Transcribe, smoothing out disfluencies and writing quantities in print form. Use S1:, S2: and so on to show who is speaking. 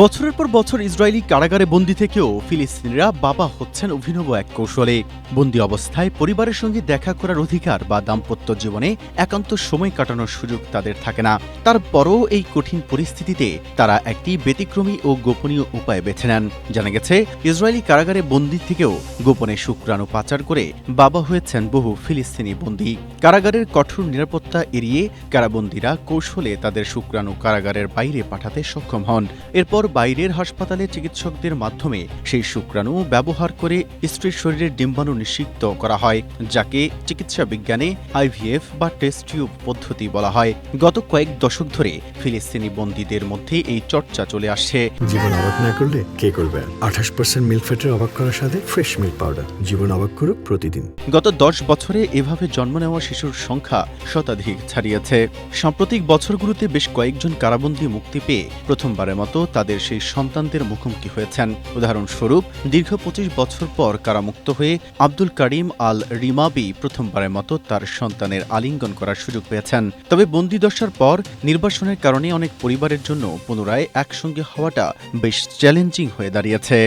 S1: বছরের পর বছর ইসরায়েলি কারাগারে বন্দী থেকেও ফিলিস্তিনিরা বাবা হচ্ছেন অভিনব এক কৌশলে। বন্দী অবস্থায় পরিবারের সঙ্গে দেখা করার অধিকার বা দাম্পত্য জীবনে একান্ত সময় কাটানোর সুযোগ তাদের থাকে না। তারপরও এই কঠিন পরিস্থিতিতে তারা একটি ব্যতিক্রমী ও গোপনীয় উপায় বেছে নেন। জানা গেছে, ইসরায়েলি কারাগারে বন্দী থেকেও গোপনে শুক্রাণু পাচার করে বাবা হয়েছেন বহু ফিলিস্তিনি বন্দী। কারাগারের কঠোর নিরাপত্তা এড়িয়ে কারাবন্দীরা কৌশলে তাদের শুক্রাণু কারাগারের বাইরে পাঠাতে সক্ষম হন। এরপর বাইরের হাসপাতালে চিকিৎসকদের মাধ্যমে সেই শুক্রাণু ব্যবহার করে স্ত্রীর শরীরের ডিম্বাণু নিষিক্ত করা হয়, যাকে চিকিৎসা বিজ্ঞানে আইভিএফ বা টেস্ট টিউব পদ্ধতি বলা হয়। গত কয়েক দশক ধরে ফিলিস্তিনি বন্দীদের মধ্যে এই চর্চা চলে আসছে।
S2: জীবন অবাক না করলে কে করবে? 28% মিল্ক ফ্যাটের অবাক করার সাথে ফ্রেশ মিল্ক পাউডার। জীবন অবাক করুক প্রতিদিন।
S1: গত 10 বছরে এভাবে জন্ম নেওয়া শিশুর সংখ্যা শতাধিক ছাড়িয়েছে। সাম্প্রতিক বছরগুলোতে বেশ কয়েকজন কারাবন্দী মুক্তি পেয়ে প্রথমবারের মতো তাদের সেই সন্তানদের মুখোমুখি হয়েছেন। উদাহরণস্বরূপ, দীর্ঘ 25 বছর পর কারামুক্ত হয়ে আব্দুল কারিম আল রিমাবি প্রথমবারের মতো তার সন্তানের আলিঙ্গন করার সুযোগ পেয়েছেন। তবে বন্দিদশার পর নির্বাসনের কারণে অনেক পরিবারের জন্য পুনরায় একসঙ্গে হওয়াটা বেশ চ্যালেঞ্জিং হয়ে দাঁড়িয়েছে।